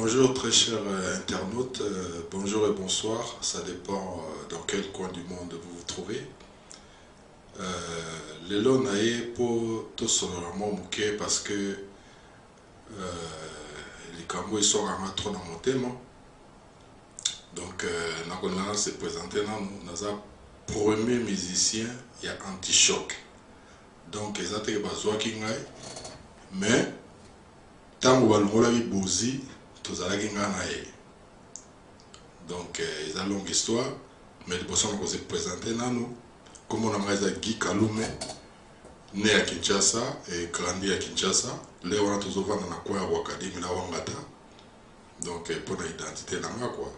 Bonjour très chers internautes, bonjour et bonsoir, ça dépend dans quel coin du monde vous vous trouvez. Lelo naye pour tout sololamment mouké parce que les Kambo ils sont vraiment trop dans mon thème. Donc Nakonana s'est présenté dans nous, premier musicien, il y a Anti-Choc. Donc ils ont été besoin mais tant que vous avez bozi tous allez gagner. Donc ils ont une longue histoire, mais les personnes qui se présentent dans nous, comme on a Guy Kalume, né à Kinshasa et grandi à Kinshasa, là on a toujours vendu dans quoi à Wakadi, mais là on a donc pour l'identité là quoi.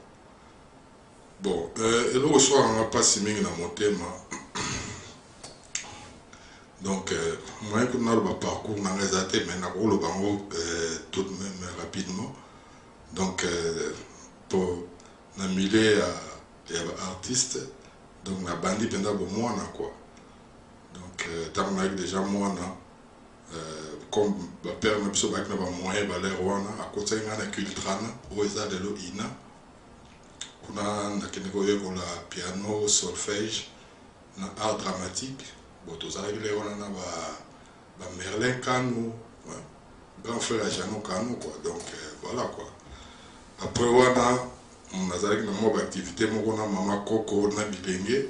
Bon, et le soir on a pas si bien dans mon thème. Donc moi je n'ai pas parcours dans les athées, mais je le bango tout de même rapidement. Donc pour le milieu artiste, donc la bandit pendant bon mois quoi. Donc tant qu'on a déjà mois comme le père n'a pas de moyen d'aller à côté de la culture où ils ont de l'eau ina. On a la piano, solfège, art dramatique. Bon, tous arrivés on a Merlin Kano, grand frère Jeannot Kano quoi. Donc voilà quoi. Après on a une activité, on a maman Coco, on a Bilenge.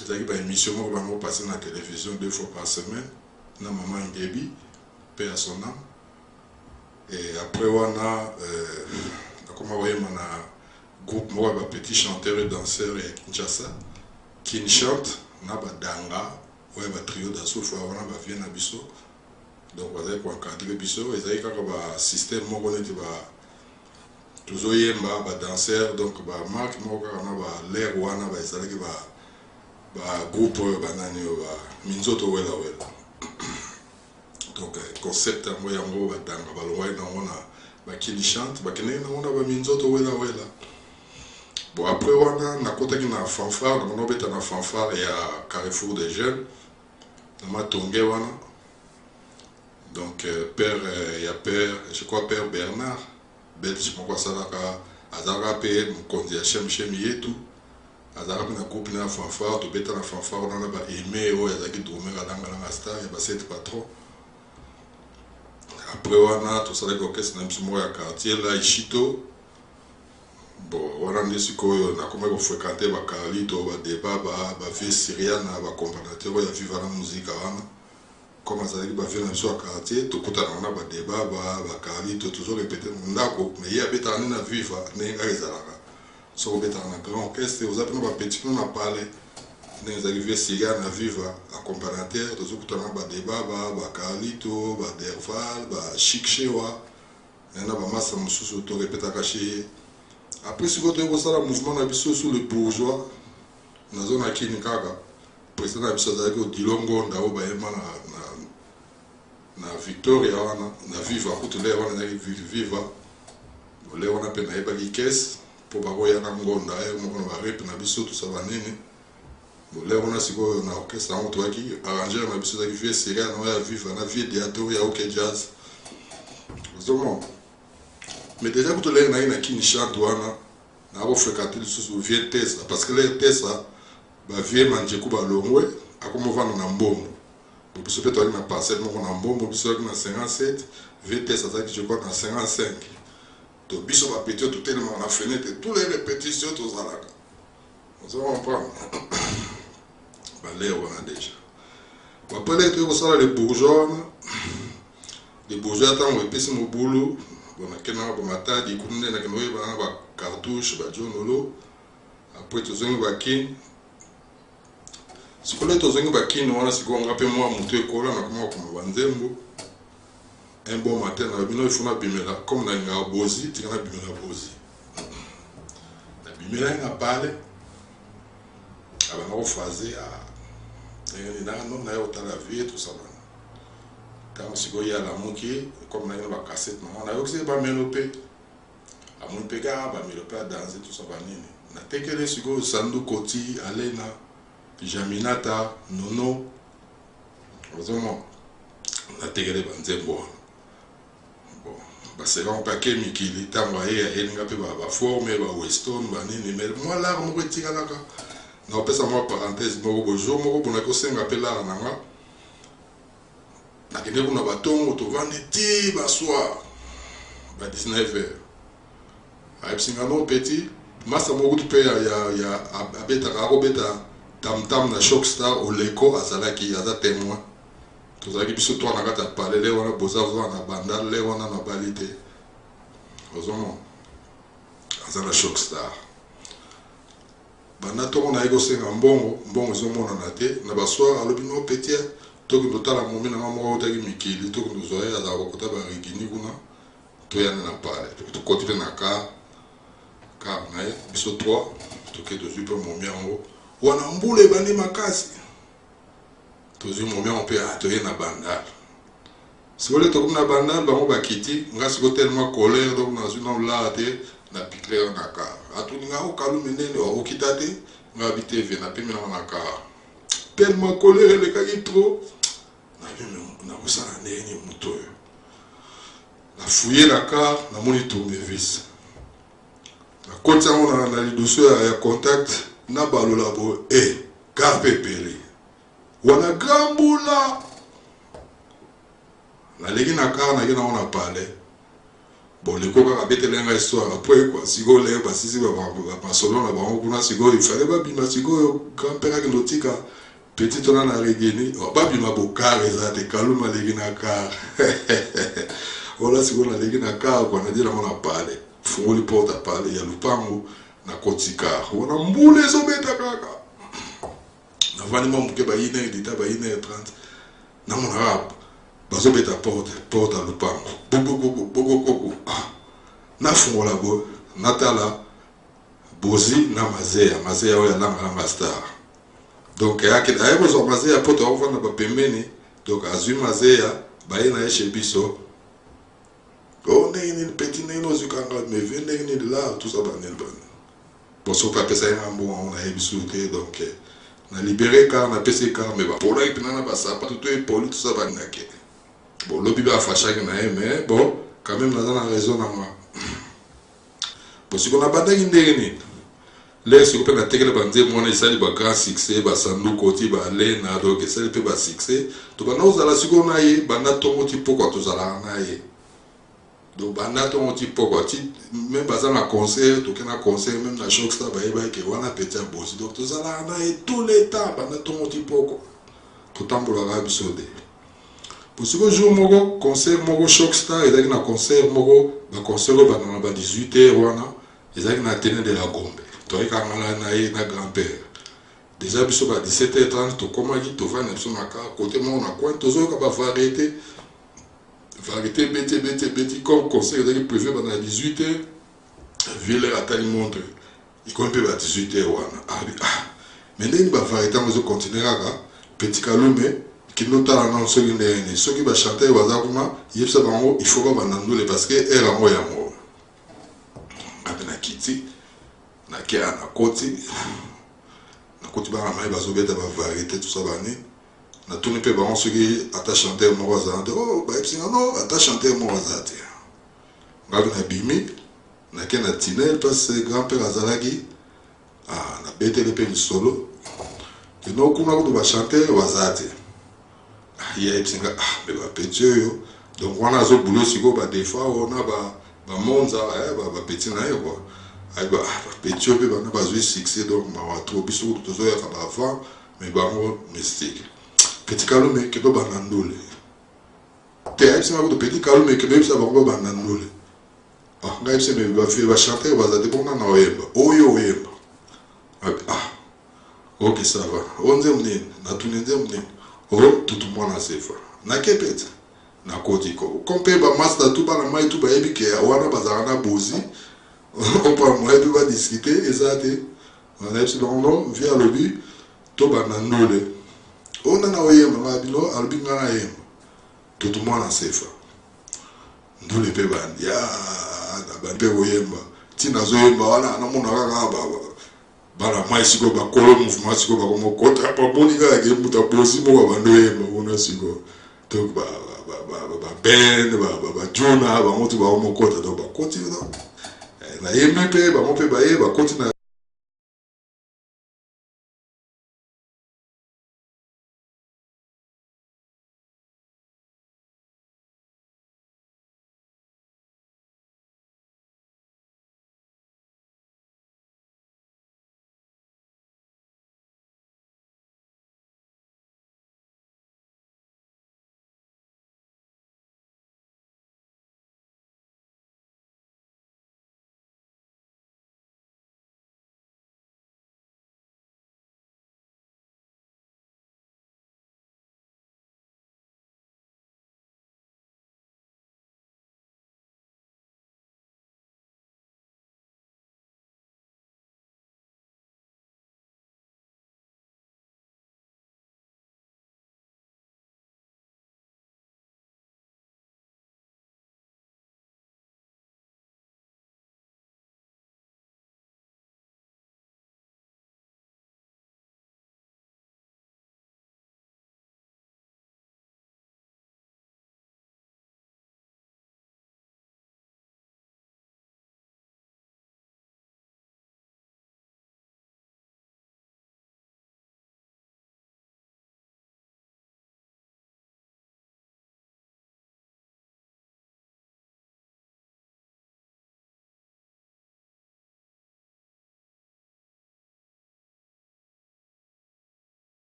Il y a une émission qui va passer dans la télévision 2 fois par semaine. On a maman Ngebi, paix à son âme. Et après on a comme vous voyez, on a un groupe de petits chanteurs et danseurs à Kinshasa qui chantent. On a un danga, on a un trio d'assouf, on a un vieux nabiso. Donc on a un cadre biso, et il y a un système qui est toujours un danseur, donc on a un l'air ou un groupe minzoto wela wela. Donc concept est un danga, on a qui chante, on a minzoto wela wela. Bon, après, on a une fanfare, on a une fanfare et à Carrefour des Jeunes, on a Tongé. Donc, père, il y a père, je crois, père Bernard, belge, je crois, ça a Azara mon conduit à Chem et tout. Azara a groupe de fanfare, tout bête dans la fanfare, on a aimé, il y a qui dormait à l'Angastar, il y a 7 patrons. Après, on a tout ça, les orchestres, on a un quartier là, Ishito. Bon, on a dit que nous fréquenté les Carlito, les débats, les vie syrienne, les comparatifs, les vivre la musique. Comme ça dit, les vie dans le quartier, tout le temps, on a des débats, les Carlito, toujours répété. Mais il y a des gens qui vivent, il y a des gens qui sont un grand orchestre, vous avez des petits qui ont parlé. Les arrivées syriennes à vivre à comparateur, toujours des débats, les Carlito, les Derval, les Chikchewa. Il y en a des masses qui sont répétées. Après, si vous avez un mouvement sur les bourgeois, dans la zone de Kinikaga, le président a dit que Dilongo, na Victoria, na Viva, pour les gens qui vivent, les gens qui ont des caisses, pour les gens qui ont des tout ça va nene. Les gens qui ont des orchestre, qui ont arrangé des vieux syriens, qui vivent, qui ont des théâtres, qui ont jazz. Mais déjà, pour les gens qui chantent, on a fréquenté les vieux Tesla. Parce que les Tesla, les vieux manjé kuba longwe, à comme on va dans Mbombo. Vous pouvez peut-être aller passer dans Mbombo, vous pouvez aller dans 57, vieux Tesla, je crois dans 55. Donc, biso va péter tout tellement la fenêtre, tous les répétitions, tout ça là. On va prendre. L'air, on a déjà. Après, les bourgeois, attendent, on pèse mon boulot. On a matin, des cartouches, après tout ça, si vous voulez, on un bon matin, il faut bimela, comme on a une bosi, tu as une bosi. La bimela, il a parlé, on a phasé, on a la vie, tout ça. Quand on a la moquée, comme on a une cassette, on a aussi pas mélopé. À mon pega, on a dansé, tout ça. On a été que les Sandou Koti, Alena, Jaminata, Nono. On a été que les bandes. Bon, c'est quand paquet mikili tangoye ya elinga pe ba forme ba weston ba nini mais moi là on retire là non pesa moi parenthèse moko bonjour moko bona ko senga pe là nanga na kende kuna batongo to vandi ti ba soir ba 19h ay singa no petit masa moko tu pe ya abeta ka ko beta tam na Shockstar au leko azalaki aza témoin tozalaki biso to na kata parler le wana boza na bandal le wana na balite ozomo azala Shockstar bana to na ego senga mbongo ezomona na te na basoir alobi no petit to ki totala momi na mamo otaki mikili to ki zoya aza kokota ba rigini kuna to yana na parler to continue na ka na biso 3 to ke to super momi yango wana mbule bani makasi tozi momi on peut atoyer na bandal si vous voulez to na bandal bango bakiti ngasi ko tellement colère donc na zuna la te na picler na ka atuninga o kalu menene o kitate ngabite ve na pemi na ka tellement colère le kaki trop na kusana neni muto na fouiller la ka na moni tournevis na kotsa on na lidosso ya contact na balola bo carpe pele wana gambula na legi na car na gina on a parlé bon le coca abete lenga histoire après quoi sigo le ba sisi ba solo na ba kuna sigo il fallait ba bima sigo grand-père que notika petit on na regeni ba bima bokar ezate kaluma legi na car wala sigo na legi na car kwa na dira on a parlé fungoli porte a parlé ya lupango na kotika wana mbule zo beta kaka na vani mo mke ba ine dita ba ine 30 na mon rap bazo beta porte a lupango bogo na fungola bo natala bozi na mazea oya langa star donc ayebo zo mazea porte o vana ba pembeni donc azui mazea ba ina eshe biso on est une petite néno zukanga mais venez de là tout ça banel ban bon so pas pesa un bon on a ebisuté donc na libéré car na PC car mais pour là il na ba ça pas tout est poli tout ça banake bon lobby ba facha que na mais bon quand même na raison na moi bon si on a battu indéni les si on peut la tégler bandé mon essai ba grand succès ba sandu côté ba aller na donc ça peut ba succès to ba nous ala si on a yi bana tongo tipo quoi tout ça là na yi donc bana tongo tipo quoi même bazan na concert to kena concert même na Shockstar ba eba ke wana petit boss donc tout ça là na et tout le temps bana tongo tipo quoi to tambola ga bisode pour ce jour moko concert moko Shockstar et na concert moko ba concert ba na ba 18h wana ezaki na tenue de la Gombe to ekangala na ye na grand-père déjà biso ba 17h30 to komaki to va na biso na ka côté mo na coin to zo ka ba variété bêti comme concert ezaki prévu pendant 18h ville atali montre ikompe ba 18h wana mais ndeni ba variété mo zo continuer kaka petit kalume kinotala na soki ndeni soki ba chanter waza kuma yebisa bango il faut ba nandule parce que era ngo ya mo apena kiti na kia na koti ba mai bazo beta ba variété tout ça bani na tuni pe ba soki ata chanter mo waza oh ba epsinga no ata chanter mo waza te ngabi na bimi na kia na tinel parce grand-père azalaki na betele pe solo et non kuna ko ba chanter waza te ya epsinga mais ba petit yo donc wana zo boulot siko ba des fois on a ba monza ba petit na yo quoi aiba petit peu ba na ba zo succès donc ma wa trop biso to zo ya ba avant mais ba mo mystique petit kalume ke ba nandule te epsinga ko petit kalume ke ba ba nandule ngai se me ba fi ba chanter ba za de bon na oyemba oyemba ok ça va on zemni na tunenze mni tout le monde a ses fois na kepet na kodiko kompe ba master tout ba na mai tout ba ebike wana bazana bozi on peut moi peut pas discuter et ça te on a c'est non via le but to ba na nole on na oyema ma bilo albinga na yema tout le monde a ses fois ndule pe ba ya na ba pe oyema tina zo yemba wana na mona kaka bala mai siko ba kolo mouvement siko ba komo kontra pa bonika ke muta bosi mo ba ndoyema ona siko donc Ben Jonah bango to ba mo kota donc ba continue na yembe pe ba mo pe ba ye ba continue